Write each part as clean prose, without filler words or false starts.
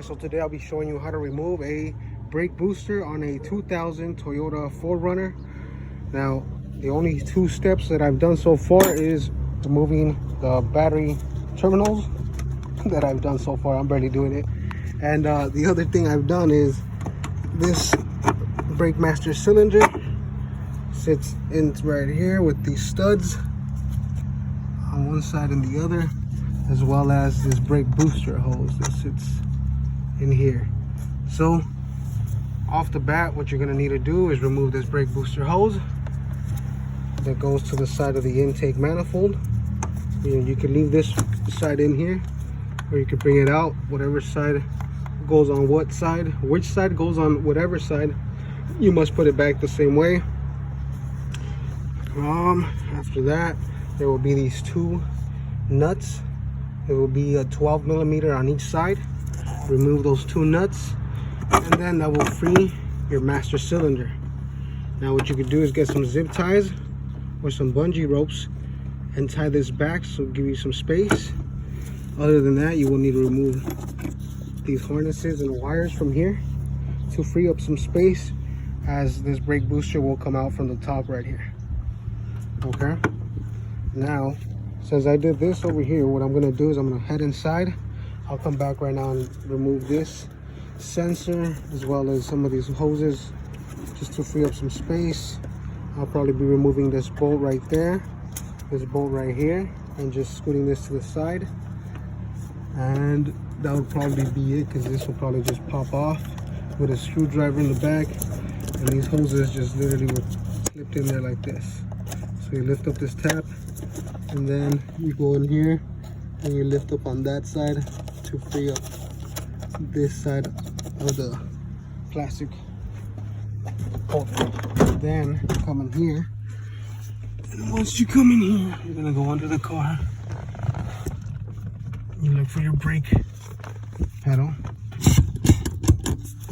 So today I'll be showing you how to remove a brake booster on a 2000 Toyota 4Runner. Now, the only two steps that I've done so far is removing the battery terminals that I've done so far. I'm barely doing it. And the other thing I've done is this brake master cylinder sits in right here with these studs on one side and the other, as well as this brake booster hose that sits in here. So off the bat, what you're going to need to do is remove this brake booster hose that goes to the side of the intake manifold. You can leave this side in here, or you can bring it out. Whatever side goes on what side, which side goes on whatever side, you must put it back the same way. After that, there will be these two nuts. It will be a 12 millimeter on each side. Remove those two nuts, and then that will free your master cylinder. Now what you could do is get some zip ties or some bungee ropes and tie this back, so give you some space. Other than that, you will need to remove these harnesses and wires from here to free up some space, as this brake booster will come out from the top right here. Okay, now since I did this over here, what I'm going to do is I'm going to head inside. I'll come back right now and remove this sensor as well as some of these hoses just to free up some space. I'll probably be removing this bolt right there, this bolt right here, and just scooting this to the side. And that would probably be it, because this will probably just pop off with a screwdriver in the back, and these hoses just literally were clipped in there like this. So you lift up this tab, and then you go in here and you lift up on that side to free up this side of the plastic holder. Then come in here, and once you come in here, you're gonna go under the car. You look for your brake pedal.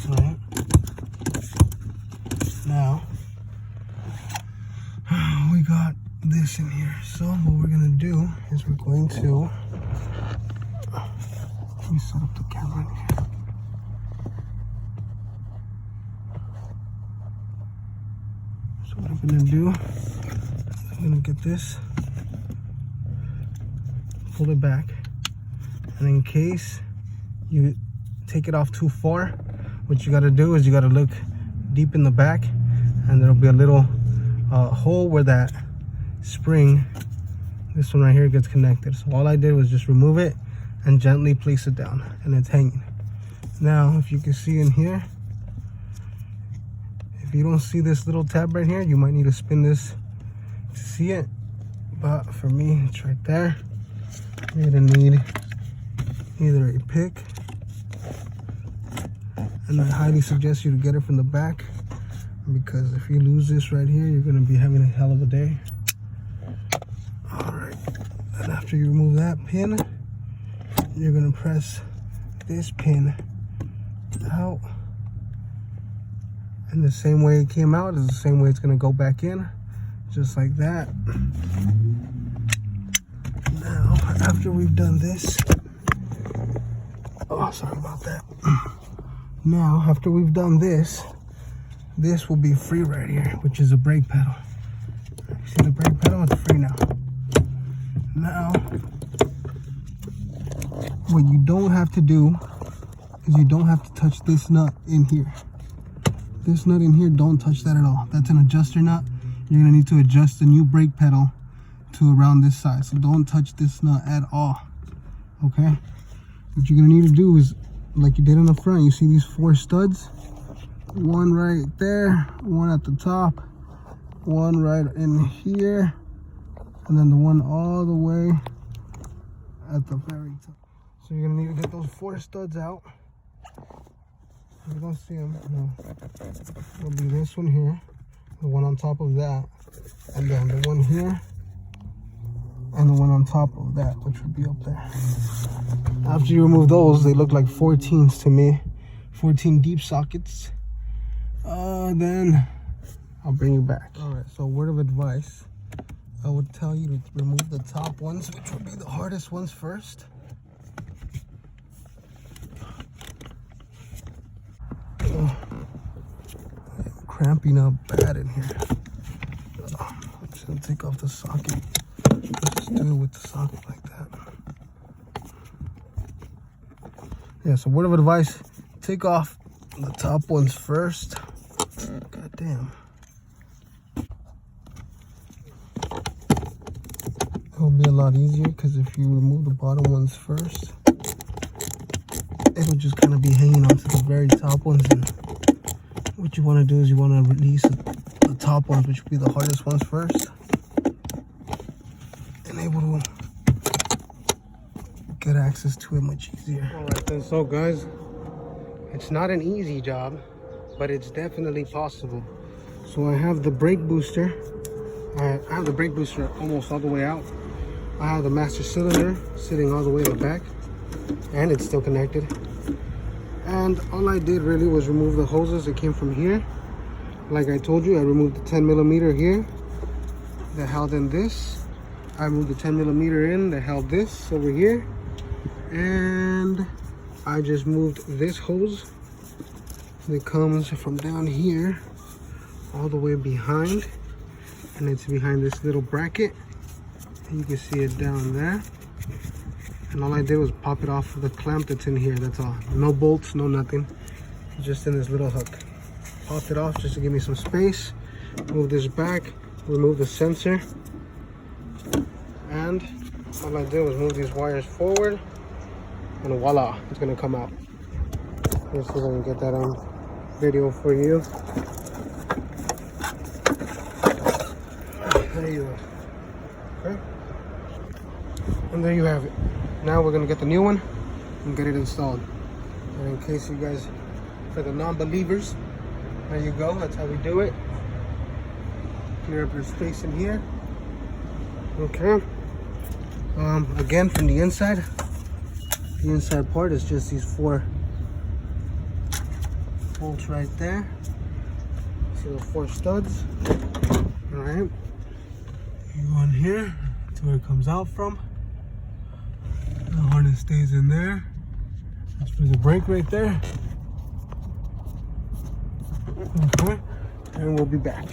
Right now, we got this in here. So what we're gonna do is we're going to set up the camera in here. So what I'm gonna do, I'm gonna get this, pull it back, and in case you take it off too far, what you gotta do is you gotta look deep in the back, and there'll be a little hole where that spring, this one right here, gets connected. So all I did was just remove it and gently place it down, and it's hanging. Now, if you can see in here, if you don't see this little tab right here, you might need to spin this to see it. But for me, it's right there. You're gonna need either a pick, and I highly suggest you to get it from the back, because if you lose this right here, you're gonna be having a hell of a day. All right, and after you remove that pin, you're gonna press this pin out, and the same way it came out is the same way it's gonna go back in, just like that. Now, after we've done this, oh, sorry about that. Now, after we've done this, this will be free right here, which is a brake pedal. See the brake pedal? It's free now. Now, what you don't have to do is you don't have to touch this nut in here. This nut in here, don't touch that at all. That's an adjuster nut. You're gonna need to adjust the new brake pedal to around this side. So don't touch this nut at all, okay? What you're gonna need to do is, like you did in the front, you see these four studs? One right there, one at the top, one right in here, and then the one all the way at the very top. So you're gonna need to get those four studs out. If you don't see them, no. It'll be this one here, the one on top of that, and then the one here, and the one on top of that, which would be up there. After you remove those, they look like 14s to me, 14 deep sockets. Then I'll bring you back. All right, so word of advice, I would tell you to remove the top ones, which would be the hardest ones first. cramping up bad in here. I'm just gonna take off the socket. Just do it with the socket like that. Yeah, so word of advice, take off the top ones first. God damn. It'll be a lot easier because if you remove the bottom ones first, it'll just kind of be hanging onto the very top ones. And what you want to do is you want to release the top ones, which will be the hardest ones first, and able to get access to it much easier. All right then, so guys, it's not an easy job, but it's definitely possible. So I have the brake booster. I have the brake booster almost all the way out. I have the master cylinder sitting all the way in the back, and it's still connected. And all I did really was remove the hoses that came from here. Like I told you, I removed the 10 millimeter here that held in this. I removed the 10 millimeter in that held this over here. And I just moved this hose that comes from down here all the way behind. And it's behind this little bracket. You can see it down there. And all I did was pop it off of the clamp that's in here, that's all. No bolts, no nothing. Just in this little hook. Popped it off just to give me some space. Move this back, remove the sensor. And all I did was move these wires forward. And voila, it's gonna come out. Let's see if I can get that on video for you. There you go. Okay. And there you have it. Now we're gonna get the new one and get it installed. And in case you guys, for the non-believers, there you go, that's how we do it. Clear up your space in here. Okay. Again, from the inside part is just these 4 bolts right there. See the 4 studs. All right. You go in here, that's where it comes out from. The harness stays in there. That's for the brake right there. Okay, and we'll be back.